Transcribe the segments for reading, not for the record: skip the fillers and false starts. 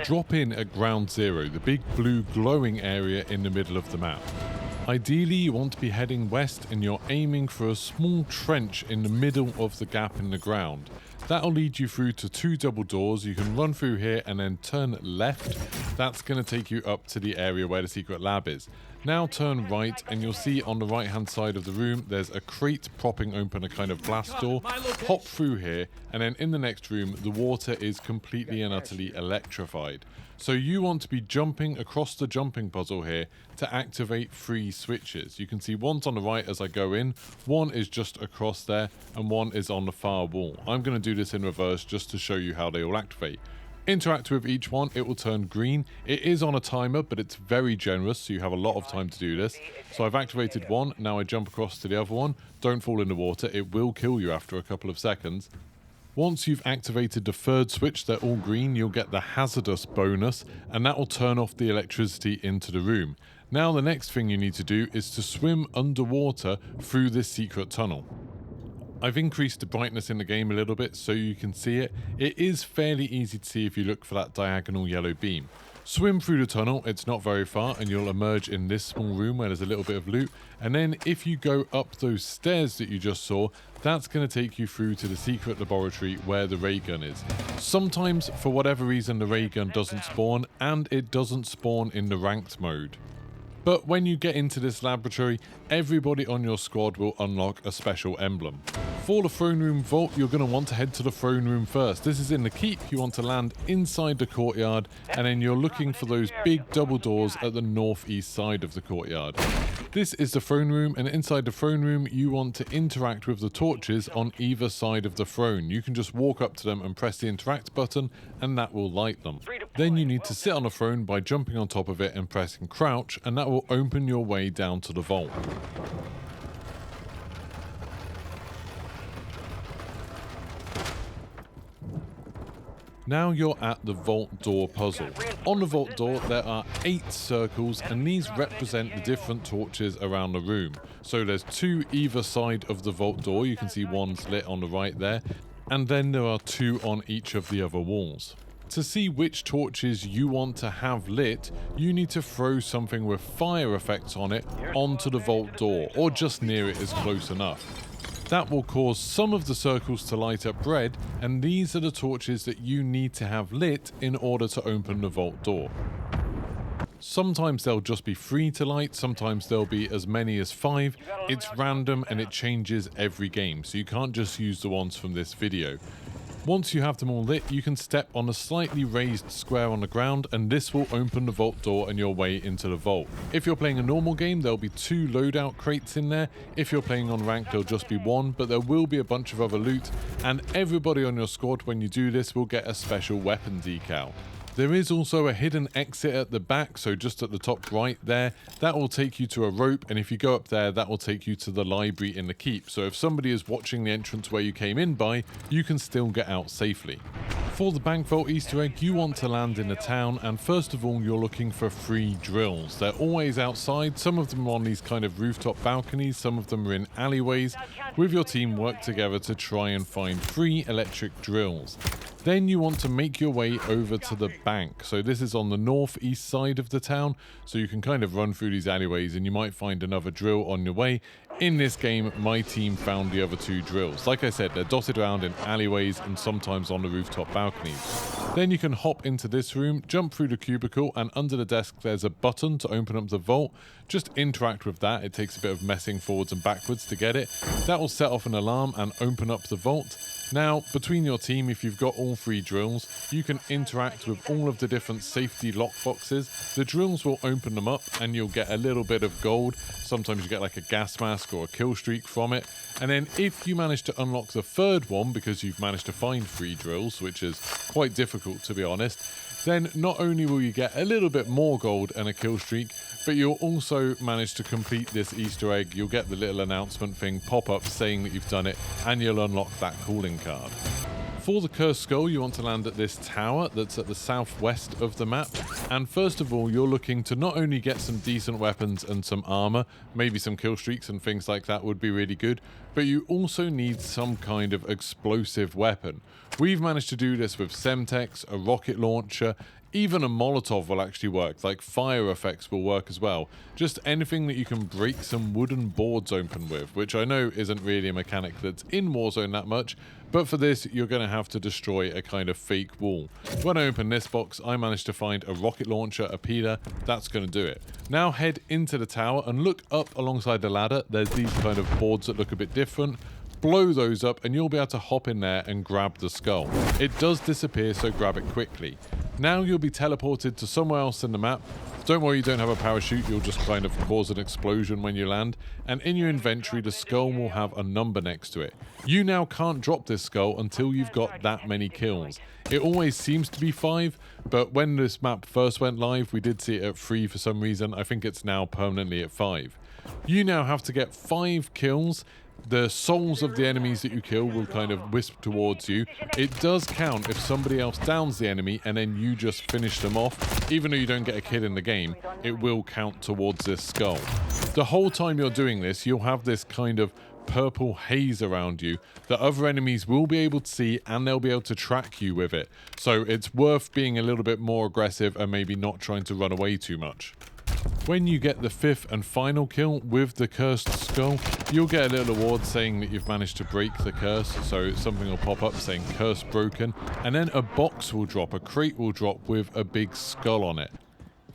drop in at ground zero, the big blue glowing area in the middle of the map. Ideally, you want to be heading west and you're aiming for a small trench in the middle of the gap in the ground. That'll lead you through to 2 double doors. You can run through here and then turn left. That's going to take you up to the area where the secret lab is. Now turn right and you'll see on the right hand side of the room there's a crate propping open a kind of blast door. Hop through here and then in the next room the water is completely and utterly electrified. So you want to be jumping across the jumping puzzle here to activate 3 switches. You can see one's on the right as I go in, one is just across there, and one is on the far wall. I'm going to do this in reverse just to show you how they all activate. Interact with each one, it will turn green. It is on a timer, but it's very generous, so you have a lot of time to do this. So I've activated one, now I jump across to the other one. Don't fall in the water, it will kill you after a couple of seconds. Once you've activated the 3rd switch, they're all green, you'll get the hazardous bonus, and that will turn off the electricity into the room. Now the next thing you need to do is to swim underwater through this secret tunnel. I've increased the brightness in the game a little bit so you can see it. It is fairly easy to see if you look for that diagonal yellow beam. Swim through the tunnel, it's not very far, and you'll emerge in this small room where there's a little bit of loot. And then if you go up those stairs that you just saw, that's going to take you through to the secret laboratory where the ray gun is. Sometimes, for whatever reason, the ray gun doesn't spawn, and it doesn't spawn in the ranked mode. But when you get into this laboratory, everybody on your squad will unlock a special emblem. For the throne room vault, you're going to want to head to the throne room first. This is in the keep. You want to land inside the courtyard, and then you're looking for those big double doors at the northeast side of the courtyard. This is the throne room, and inside the throne room, you want to interact with the torches on either side of the throne. You can just walk up to them and press the interact button, and that will light them. Then you need to sit on the throne by jumping on top of it and pressing crouch, and that will open your way down to the vault. Now you're at the vault door puzzle. On the vault door there are 8 circles, and these represent the different torches around the room. So there's 2 either side of the vault door, you can see one's lit on the right there, and then there are 2 on each of the other walls. To see which torches you want to have lit, you need to throw something with fire effects on it onto the vault door, or just near it is close enough. That will cause some of the circles to light up red, and these are the torches that you need to have lit in order to open the vault door. Sometimes they'll just be 3 to light, sometimes there'll be as many as 5. It's random and it changes every game, so you can't just use the ones from this video. Once you have them all lit, you can step on a slightly raised square on the ground, and this will open the vault door and your way into the vault. If you're playing a normal game, there'll be 2 loadout crates in there. If you're playing on ranked, there'll just be 1, but there will be a bunch of other loot, and everybody on your squad when you do this will get a special weapon decal. There is also a hidden exit at the back, so just at the top right there, that will take you to a rope, and if you go up there, that will take you to the library in the keep. So if somebody is watching the entrance where you came in by, you can still get out safely. For the bank vault Easter egg, you want to land in the town, and first of all, you're looking for 3 drills. They're always outside, some of them are on these kind of rooftop balconies, some of them are in alleyways. With your team, work together to try and find 3 electric drills. Then you want to make your way over to the bank. So this is on the northeast side of the town, so you can kind of run through these alleyways and you might find another drill on your way. In this game, my team found the other 2 drills. Like I said, they're dotted around in alleyways and sometimes on the rooftop balconies. Then you can hop into this room, jump through the cubicle, and under the desk there's a button to open up the vault. Just interact with that. It takes a bit of messing forwards and backwards to get it. That will set off an alarm and open up the vault. Now, between your team, if you've got all 3 drills, you can interact with all of the different safety lockboxes. The drills will open them up and you'll get a little bit of gold. Sometimes you get like a gas mask or a kill streak from it. And then if you manage to unlock the 3rd one, because you've managed to find 3 drills, which is quite difficult to be honest, then not only will you get a little bit more gold and a kill streak, but you'll also manage to complete this Easter egg. You'll get the little announcement thing pop up saying that you've done it, and you'll unlock that calling card. For the cursed skull, you want to land at this tower that's at the southwest of the map. And first of all, you're looking to not only get some decent weapons and some armor, maybe some kill streaks and things like that would be really good, but you also need some kind of explosive weapon. We've managed to do this with Semtex, a rocket launcher, Even a Molotov will actually work, like fire effects will work as well. Just anything that you can break some wooden boards open with, which I know isn't really a mechanic that's in Warzone that much, but for this you're going to have to destroy a kind of fake wall. When I open this box, I managed to find a rocket launcher, a peeler. That's going to do it. Now head into the tower and look up alongside the ladder. There's these kind of boards that look a bit different. Blow those up and you'll be able to hop in there and grab the skull. It does disappear, so grab it quickly. Now you'll be teleported to somewhere else in the map. Don't worry, you don't have a parachute, you'll just kind of cause an explosion when you land, and in your inventory the skull will have a number next to it. You now can't drop this skull until you've got that many kills. It always seems to be 5, but when this map first went live we did see it at 3 for some reason. I think it's now permanently at 5. You now have to get 5 kills. The souls of the enemies that you kill will kind of wisp towards you. It does count if somebody else downs the enemy and then you just finish them off. Even though you don't get a kill in the game, it will count towards this skull. The whole time you're doing this, you'll have this kind of purple haze around you that other enemies will be able to see, and they'll be able to track you with it. So it's worth being a little bit more aggressive and maybe not trying to run away too much. When you get the 5th and final kill with the cursed skull, you'll get a little award saying that you've managed to break the curse. So something will pop up saying curse broken, and then a box will drop, a crate will drop with a big skull on it.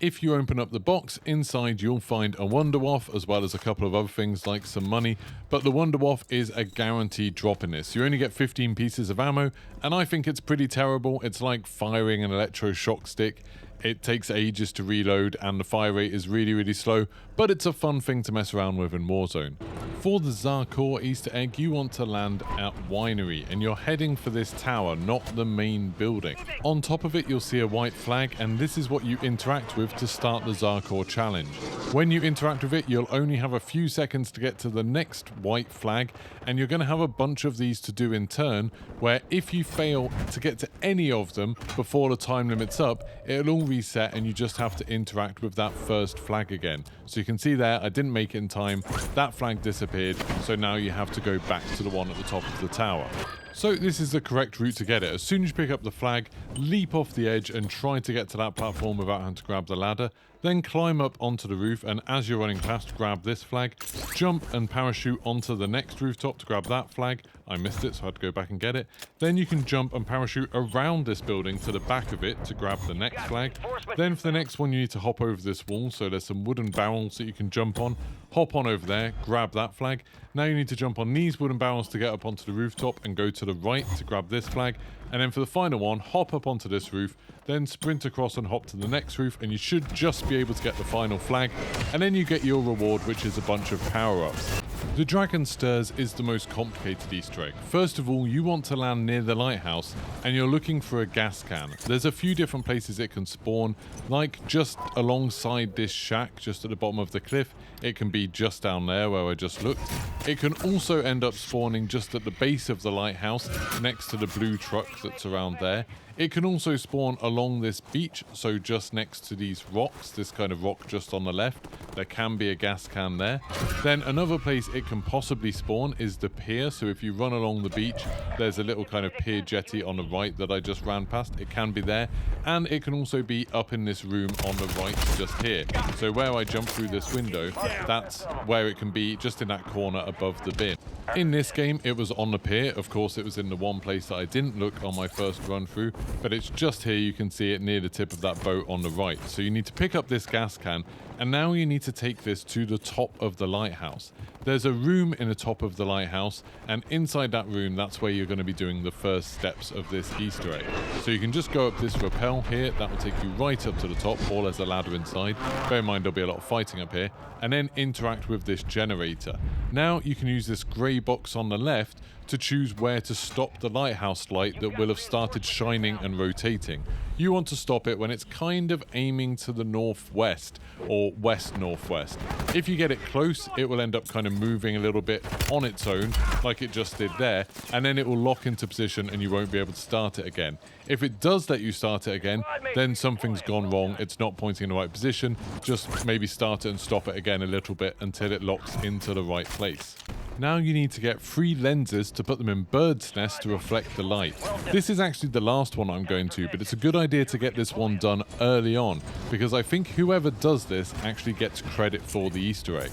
If you open up the box, inside you'll find a Wonder Waff as well as a couple of other things like some money, but the Wonder Waff is a guaranteed drop in this. You only get 15 pieces of ammo, and I think it's pretty terrible. It's like firing an electroshock stick. It takes ages to reload and the fire rate is really slow, but it's a fun thing to mess around with in Warzone. For the Zarkour Easter egg, you want to land at Winery and you're heading for this tower, not the main building. On top of it you'll see a white flag, and this is what you interact with to start the Zarkour challenge. When you interact with it, you'll only have a few seconds to get to the next white flag, and you're going to have a bunch of these to do in turn, where if you fail to get to any of them before the time limit's up, it'll all reset and you just have to interact with that first flag again. So you can see there, I didn't make it in time, that flag disappeared, so now you have to go back to the one at the top of the tower. So this is the correct route to get it. As soon as you pick up the flag, leap off the edge and try to get to that platform without having to grab the ladder. Then climb up onto the roof, and as you're running past, grab this flag, jump and parachute onto the next rooftop to grab that flag. I missed it, so I had to go back and get it. Then you can jump and parachute around this building to the back of it to grab the next flag. Then for the next one, you need to hop over this wall, so there's some wooden barrels that you can jump on. Hop on over there, grab that flag. Now you need to jump on these wooden barrels to get up onto the rooftop and go to the right to grab this flag. And then for the final one, hop up onto this roof, then sprint across and hop to the next roof, and you should just be able to get the final flag. And then you get your reward, which is a bunch of power-ups. The Dragon Stirs is the most complicated Easter egg. First of all, you want to land near the lighthouse, and you're looking for a gas can. There's a few different places it can spawn, like just alongside this shack, just at the bottom of the cliff. It can be just down there where I just looked. It can also end up spawning just at the base of the lighthouse, next to the blue truck that's around there. It can also spawn along this beach, so just next to these rocks, this kind of rock just on the left, there can be a gas can there. Then another place it can possibly spawn is the pier, so if you run along the beach, there's a little kind of pier jetty on the right that I just ran past. It can be there, and it can also be up in this room on the right just here. So where I jump through this window, that's where it can be, just in that corner above the bin. In this game, it was on the pier. Of course, it was in the one place that I didn't look on my first run through, but it's just here. You can see it near the tip of that boat on the right. So you need to pick up this gas can, and now you need to take this to the top of the lighthouse. There's a room in the top of the lighthouse, and inside that room, that's where you're going to be doing the first steps of this Easter egg. So you can just go up this rappel here. That will take you right up to the top, or there's a ladder inside. Bear in mind, there'll be a lot of fighting up here. And then interact with this generator. Now you can use this grey box on the left to choose where to stop the lighthouse light that will have started shining and rotating. You want to stop it when it's kind of aiming to the northwest or west-northwest. If you get it close, it will end up kind of moving a little bit on its own, like it just did there, and then it will lock into position and you won't be able to start it again. If it does let you start it again, then something's gone wrong. It's not pointing in the right position. Just maybe start it and stop it again a little bit until it locks into the right place. Now you need to get 3 lenses to put them in birds' nests to reflect the light. This is actually the last one I'm going to, but it's a good idea to get this one done early on, because I think whoever does this actually gets credit for the Easter egg.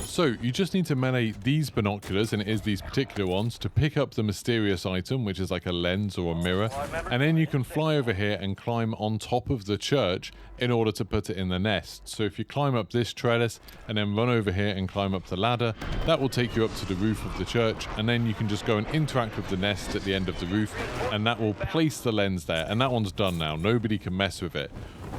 So you just need to melee these binoculars, and it is these particular ones, to pick up the mysterious item, which is like a lens or a mirror, and then you can fly over here and climb on top of the church in order to put it in the nest. So if you climb up this trellis and then run over here and climb up the ladder, that will take you up to the roof of the church, and then you can just go and interact with the nest at the end of the roof, and that will place the lens there, and that one's done now. Nobody can mess with it.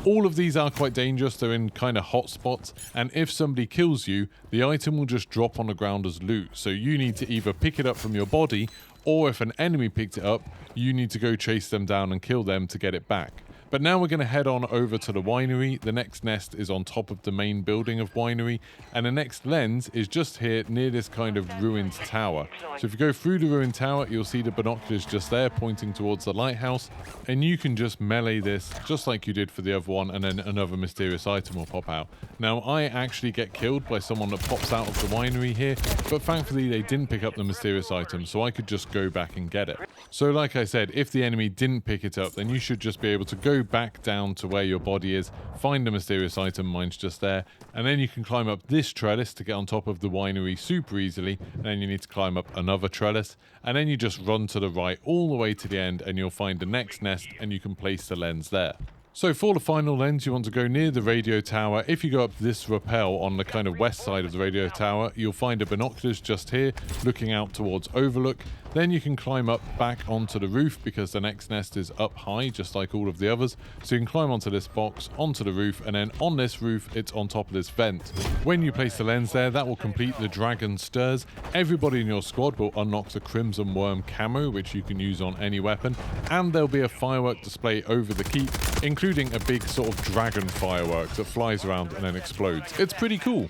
All of these are quite dangerous. They're in kind of hot spots, and if somebody kills you, the item will just drop on the ground as loot. So you need to either pick it up from your body, or if an enemy picked it up, you need to go chase them down and kill them to get it back. But now we're going to head on over to the winery. The next nest is on top of the main building of winery, and the next lens is just here near this kind of ruined tower. So if you go through the ruined tower, you'll see the binoculars just there pointing towards the lighthouse, and you can just melee this just like you did for the other one, and then another mysterious item will pop out. Now I actually get killed by someone that pops out of the winery here, but thankfully they didn't pick up the mysterious item, so I could just go back and get it. So like I said, if the enemy didn't pick it up, then you should just be able to go back down to where your body is, find a mysterious item, mine's just there, and then you can climb up this trellis to get on top of the winery super easily, and then you need to climb up another trellis, and then you just run to the right all the way to the end, and you'll find the next nest, and you can place the lens there. So for the final lens, you want to go near the radio tower. If you go up this rappel on the kind of west side of the radio tower, you'll find the binoculars just here, looking out towards Overlook. Then you can climb up back onto the roof, because the next nest is up high, just like all of the others. So you can climb onto this box, onto the roof, and then on this roof, it's on top of this vent. When you place the lens there, that will complete the Dragon Stirs. Everybody in your squad will unlock the Crimson Worm camo, which you can use on any weapon. And there'll be a firework display over the keep, including a big sort of dragon firework that flies around and then explodes. It's pretty cool.